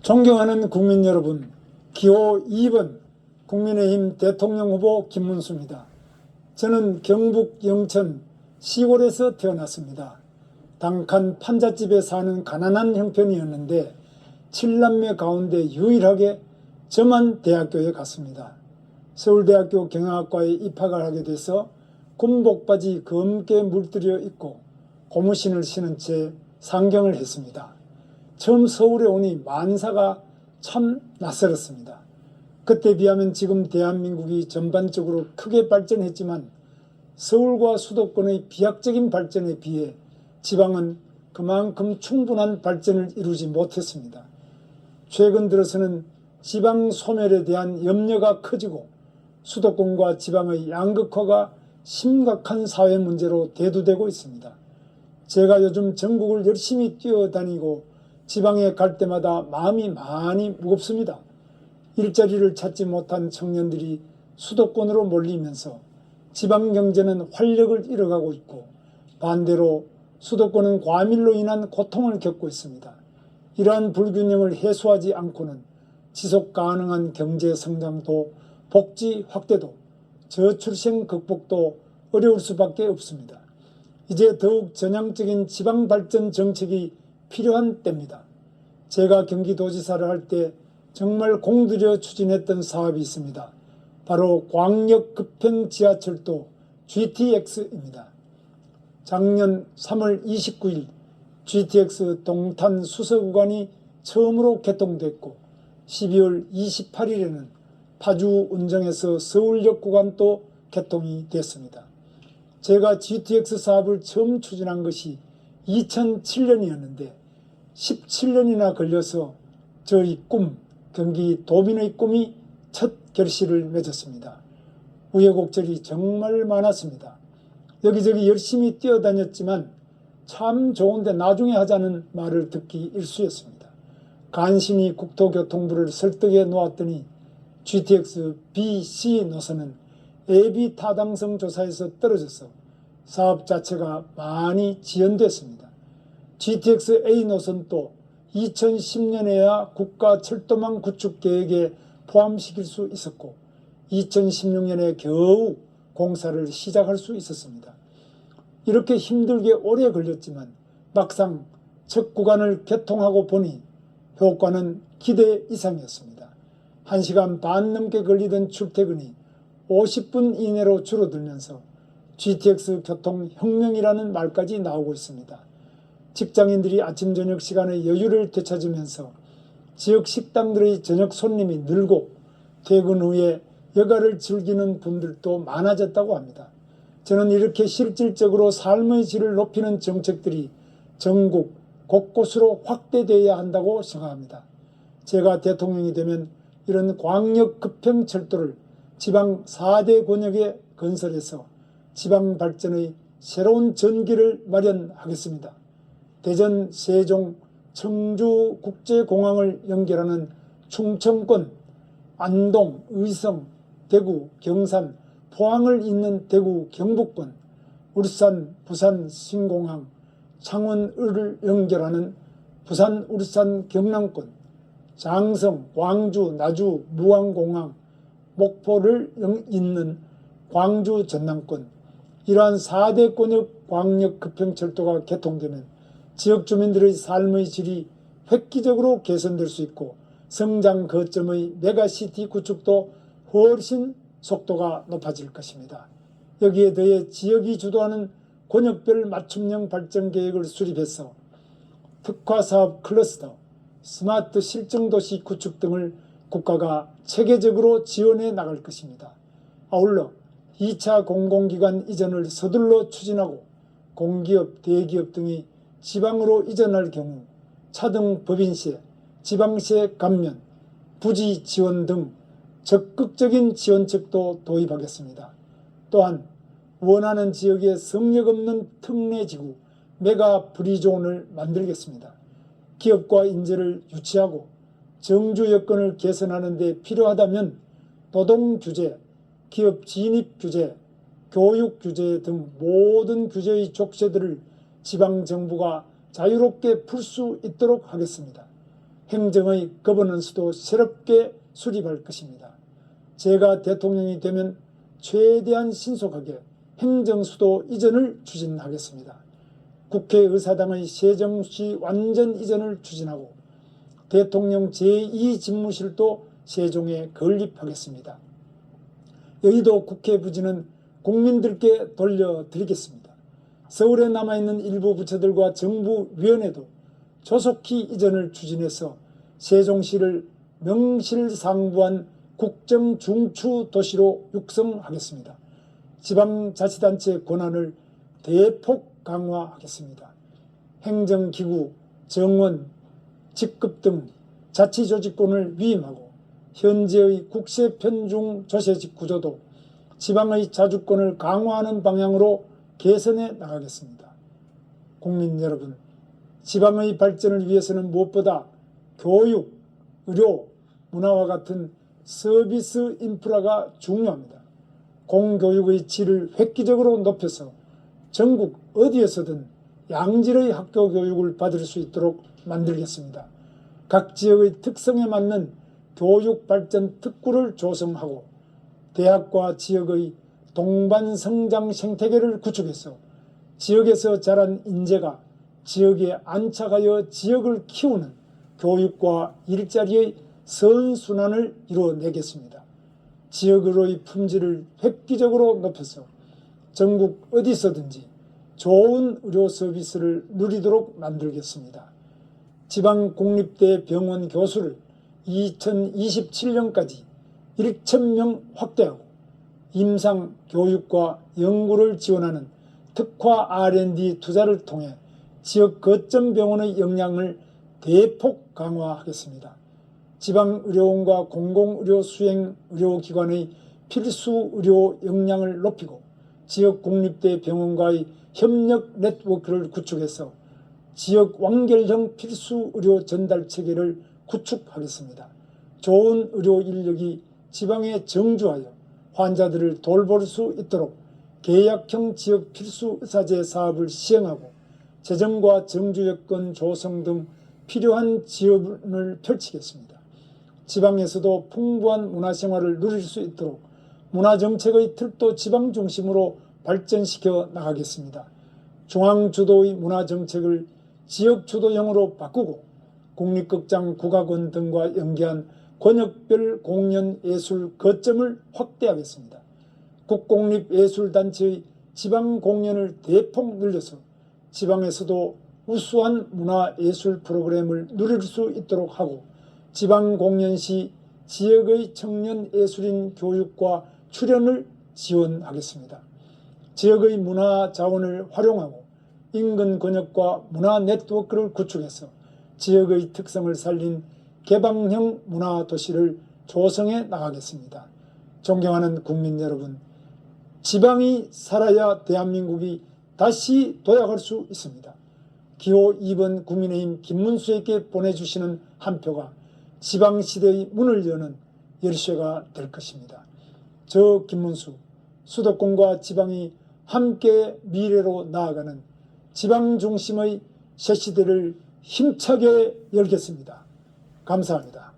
존경하는 국민 여러분, 기호 2번 국민의힘 대통령 후보 김문수입니다. 저는 경북 영천 시골에서 태어났습니다. 단칸 판잣집에 사는 가난한 형편이었는데 7남매 가운데 유일하게 저만 대학교에 갔습니다. 서울대학교 경영학과에 입학을 하게 돼서 군복바지 검게 물들여 입고 고무신을 신은 채 상경을 했습니다. 처음 서울에 오니 만사가 참 낯설었습니다. 그때 비하면 지금 대한민국이 전반적으로 크게 발전했지만 서울과 수도권의 비약적인 발전에 비해 지방은 그만큼 충분한 발전을 이루지 못했습니다. 최근 들어서는 지방 소멸에 대한 염려가 커지고 수도권과 지방의 양극화가 심각한 사회 문제로 대두되고 있습니다. 제가 요즘 전국을 열심히 뛰어다니고 지방에 갈 때마다 마음이 많이 무겁습니다. 일자리를 찾지 못한 청년들이 수도권으로 몰리면서 지방 경제는 활력을 잃어가고 있고 반대로 수도권은 과밀로 인한 고통을 겪고 있습니다. 이러한 불균형을 해소하지 않고는 지속 가능한 경제 성장도 복지 확대도 저출생 극복도 어려울 수밖에 없습니다. 이제 더욱 전향적인 지방 발전 정책이 필요한 때입니다. 제가 경기도지사를 할 때 정말 공들여 추진했던 사업이 있습니다. 바로 광역 급행 지하철도 GTX입니다. 작년 3월 29일 GTX 동탄 수서 구간이 처음으로 개통됐고 12월 28일에는 파주 운정에서 서울역 구간도 개통이 됐습니다. 제가 GTX 사업을 처음 추진한 것이 2007년이었는데 17년이나 걸려서 저의 꿈, 경기 도민의 꿈이 첫 결실을 맺었습니다. 우여곡절이 정말 많았습니다. 여기저기 열심히 뛰어다녔지만 참 좋은데 나중에 하자는 말을 듣기 일쑤였습니다. 간신히 국토교통부를 설득해 놓았더니 GTX B, C 노선은 예비 타당성 조사에서 떨어져서 사업 자체가 많이 지연됐습니다. GTX A 노선도 2010년에야 국가철도망 구축 계획에 포함시킬 수 있었고 2016년에 겨우 공사를 시작할 수 있었습니다. 이렇게 힘들게 오래 걸렸지만 막상 첫 구간을 개통하고 보니 효과는 기대 이상이었습니다. 1시간 반 넘게 걸리던 출퇴근이 50분 이내로 줄어들면서 GTX 교통혁명이라는 말까지 나오고 있습니다. 직장인들이 아침 저녁 시간의 여유를 되찾으면서 지역 식당들의 저녁 손님이 늘고 퇴근 후에 여가를 즐기는 분들도 많아졌다고 합니다. 저는 이렇게 실질적으로 삶의 질을 높이는 정책들이 전국 곳곳으로 확대되어야 한다고 생각합니다. 제가 대통령이 되면 이런 광역 급행철도를 지방 4대 권역에 건설해서 지방 발전의 새로운 전기를 마련하겠습니다. 대전, 세종, 청주 국제공항을 연결하는 충청권, 안동, 의성, 대구, 경산, 포항을 잇는 대구, 경북권, 울산, 부산, 신공항, 창원을 연결하는 부산, 울산, 경남권, 장성, 광주, 나주, 무안공항, 목포를 잇는 광주, 전남권, 이러한 4대 권역 광역 급행철도가 개통되면 지역 주민들의 삶의 질이 획기적으로 개선될 수 있고 성장 거점의 메가시티 구축도 훨씬 속도가 높아질 것입니다. 여기에 더해 지역이 주도하는 권역별 맞춤형 발전 계획을 수립해서 특화사업 클러스터, 스마트 실증도시 구축 등을 국가가 체계적으로 지원해 나갈 것입니다. 아울러 2차 공공기관 이전을 서둘러 추진하고 공기업, 대기업 등이 지방으로 이전할 경우 차등 법인세, 지방세 감면, 부지 지원 등 적극적인 지원책도 도입하겠습니다. 또한 원하는 지역에 성역 없는 특례지구 메가 프리존을 만들겠습니다. 기업과 인재를 유치하고 정주 여건을 개선하는 데 필요하다면 노동 규제, 기업 진입 규제, 교육 규제 등 모든 규제의 족쇄들을 지방정부가 자유롭게 풀 수 있도록 하겠습니다. 행정의 거버넌스도 새롭게 수립할 것입니다. 제가 대통령이 되면 최대한 신속하게 행정수도 이전을 추진하겠습니다. 국회의사당의 세종시 완전 이전을 추진하고 대통령 제2집무실도 세종에 건립하겠습니다. 여의도 국회 부지는 국민들께 돌려드리겠습니다. 서울에 남아있는 일부 부처들과 정부위원회도 조속히 이전을 추진해서 세종시를 명실상부한 국정중추도시로 육성하겠습니다. 지방자치단체 권한을 대폭 강화하겠습니다. 행정기구, 정원, 직급 등 자치조직권을 위임하고 현재의 국세편중 조세직 구조도 지방의 자주권을 강화하는 방향으로 개선해 나가겠습니다. 국민 여러분, 지방의 발전을 위해서는 무엇보다 교육, 의료, 문화와 같은 서비스 인프라가 중요합니다. 공교육의 질을 획기적으로 높여서 전국 어디에서든 양질의 학교 교육을 받을 수 있도록 만들겠습니다. 각 지역의 특성에 맞는 교육 발전 특구를 조성하고 대학과 지역의 동반 성장 생태계를 구축해서 지역에서 자란 인재가 지역에 안착하여 지역을 키우는 교육과 일자리의 선순환을 이루어내겠습니다. 지역으로의 품질을 획기적으로 높여서 전국 어디서든지 좋은 의료 서비스를 누리도록 만들겠습니다. 지방 공립대 병원 교수를 2027년까지 1,000명 확대하고 임상 교육과 연구를 지원하는 특화 R&D 투자를 통해 지역 거점 병원의 역량을 대폭 강화하겠습니다. 지방의료원과 공공의료 수행의료기관의 필수 의료 역량을 높이고 지역 공립대 병원과의 협력 네트워크를 구축해서 지역 완결형 필수 의료 전달 체계를 구축하겠습니다. 좋은 의료 인력이 지방에 정주하여 환자들을 돌볼 수 있도록 계약형 지역 필수 의사제 사업을 시행하고 재정과 정주 여건 조성 등 필요한 지원을 펼치겠습니다. 지방에서도 풍부한 문화생활을 누릴 수 있도록 문화정책의 틀도 지방 중심으로 발전시켜 나가겠습니다. 중앙주도의 문화정책을 지역주도형으로 바꾸고 국립극장, 국악원 등과 연계한 권역별 공연예술 거점을 확대하겠습니다. 국공립예술단체의 지방공연을 대폭 늘려서 지방에서도 우수한 문화예술 프로그램을 누릴 수 있도록 하고 지방공연 시 지역의 청년예술인 교육과 출연을 지원하겠습니다. 지역의 문화자원을 활용하고 인근 권역과 문화 네트워크를 구축해서 지역의 특성을 살린 개방형 문화도시를 조성해 나가겠습니다. 존경하는 국민 여러분, 지방이 살아야 대한민국이 다시 도약할 수 있습니다. 기호 2번 국민의힘 김문수에게 보내주시는 한 표가 지방시대의 문을 여는 열쇠가 될 것입니다. 저 김문수, 수도권과 지방이 함께 미래로 나아가는 지방 중심의 새 시대를 힘차게 열겠습니다. 감사합니다.